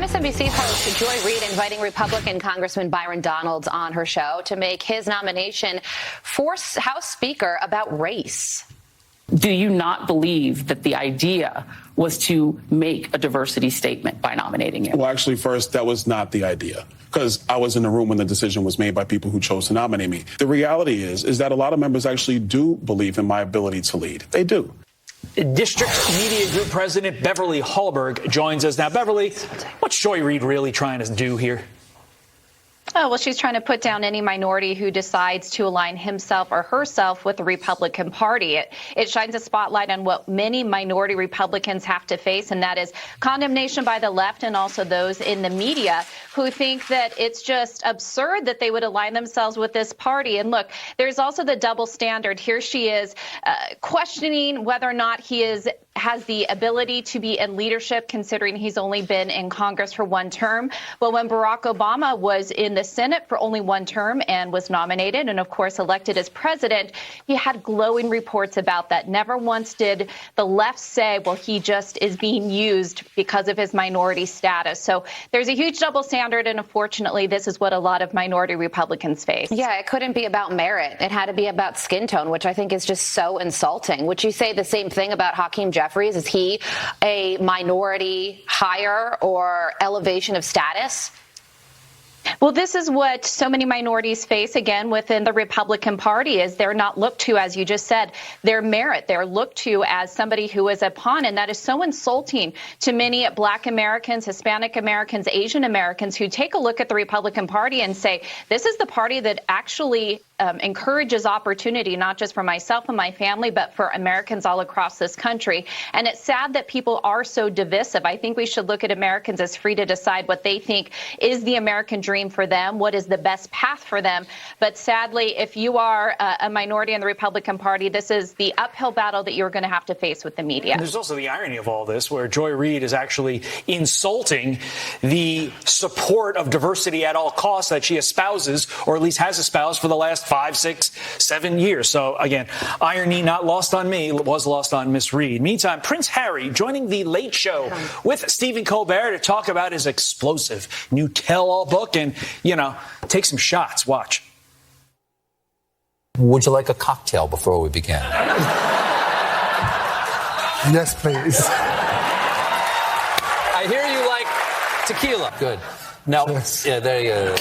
MSNBC host Joy Reid inviting Republican Congressman Byron Donalds on her show to make his nomination for House Speaker about race. Do you not believe that the idea was to make a diversity statement by nominating him? Well, actually, first, that was not the idea, because I was in the room when the decision was made by people who chose to nominate me. The reality is that a lot of members actually do believe in my ability to lead. They do. District Media Group President Beverly Hallberg joins us now. Beverly, what's Joy Reid really trying to do here? Oh, well, she's trying to put down any minority who decides to align himself or herself with the Republican Party. It shines a spotlight on what many minority Republicans have to face, and that is condemnation by the left and also those in the media who think that it's just absurd that they would align themselves with this party. And look, there's also the double standard. Here she is questioning whether or not he has the ability to be in leadership, considering he's only been in Congress for one term. But when Barack Obama was in the Senate for only one term and was nominated and, of course, elected as president, he had glowing reports about that. Never once did the left say, well, he just is being used because of his minority status. So there's a huge double standard, and unfortunately, this is what a lot of minority Republicans face. Yeah, it couldn't be about merit. It had to be about skin tone, which I think is just so insulting. Would you say the same thing about Hakeem Jeffries? Is he a minority hire or elevation of status? Well, this is what so many minorities face, again, within the Republican Party, is they're not looked to, as you just said, their merit. They're looked to as somebody who is a pawn, and that is so insulting to many Black Americans, Hispanic Americans, Asian Americans who take a look at the Republican Party and say, this is the party that actually encourages opportunity, not just for myself and my family, but for Americans all across this country. And it's sad that people are so divisive. I think we should look at Americans as free to decide what they think is the American dream for them, what is the best path for them. But sadly, if you are a minority in the Republican Party, this is the uphill battle that you're going to have to face with the media. And there's also the irony of all this, where Joy Reid is actually insulting the support of diversity at all costs that she espouses, or at least has espoused for the last 5, 6, 7 years. So, again, irony not lost on me, was lost on Miss Reid. Meantime, Prince Harry joining The Late Show with Stephen Colbert to talk about his explosive new tell-all book and, take some shots. Watch. Would you like a cocktail before we begin? Yes, please. I hear you like tequila. Good. No, yes. Yeah, there you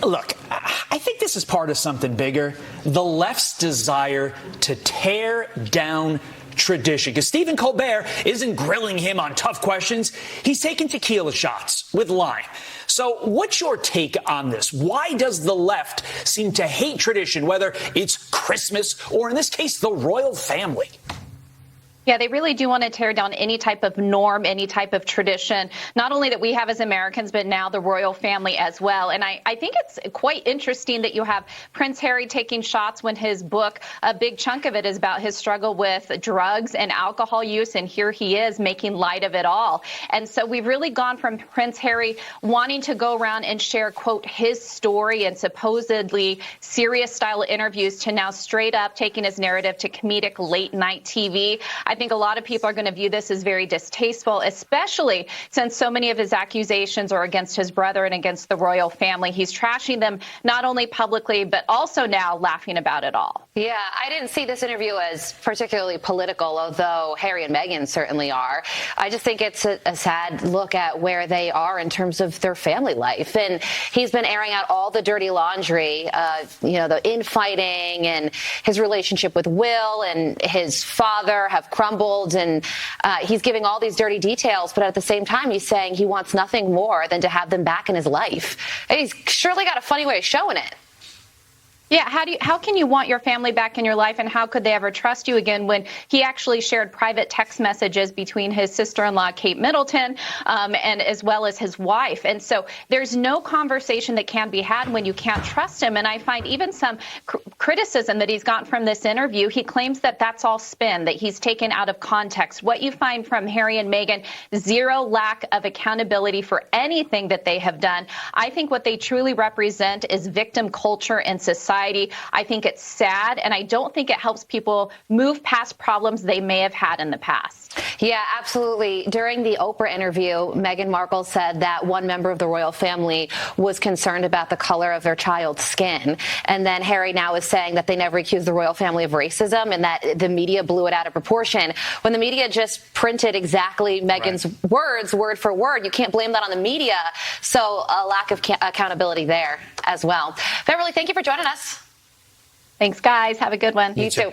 go. Look, I think this is part of something bigger. The left's desire to tear down tradition. Because Stephen Colbert isn't grilling him on tough questions. He's taking tequila shots with lime. So what's your take on this? Why does the left seem to hate tradition, whether it's Christmas or, in this case, the royal family? Yeah, they really do want to tear down any type of norm, any type of tradition, not only that we have as Americans, but now the royal family as well. And I think it's quite interesting that you have Prince Harry taking shots when his book, a big chunk of it is about his struggle with drugs and alcohol use. And here he is making light of it all. And so we've really gone from Prince Harry wanting to go around and share, quote, his story and supposedly serious style interviews to now straight up taking his narrative to comedic late night TV. I think a lot of people are going to view this as very distasteful, especially since so many of his accusations are against his brother and against the royal family. He's trashing them not only publicly, but also now laughing about it all. Yeah, I didn't see this interview as particularly political, although Harry and Meghan certainly are. I just think it's a sad look at where they are in terms of their family life. And he's been airing out all the dirty laundry, the infighting and his relationship with Will and his father have crumbled, and he's giving all these dirty details, but at the same time he's saying he wants nothing more than to have them back in his life. And he's surely got a funny way of showing it. Yeah, how can you want your family back in your life, and how could they ever trust you again when he actually shared private text messages between his sister-in-law, Kate Middleton, and as well as his wife? And so there's no conversation that can be had when you can't trust him. And I find even some criticism that he's gotten from this interview, he claims that that's all spin, that he's taken out of context. What you find from Harry and Meghan, zero lack of accountability for anything that they have done. I think what they truly represent is victim culture in society. society. I think it's sad, and I don't think it helps people move past problems they may have had in the past. Yeah, absolutely. During the Oprah interview, Meghan Markle said that one member of the royal family was concerned about the color of their child's skin. And then Harry now is saying that they never accused the royal family of racism and that the media blew it out of proportion. When the media just printed exactly Meghan's words, word for word, you can't blame that on the media. So a lack of accountability there as well. Beverly, thank you for joining us. Thanks, guys. Have a good one. You too.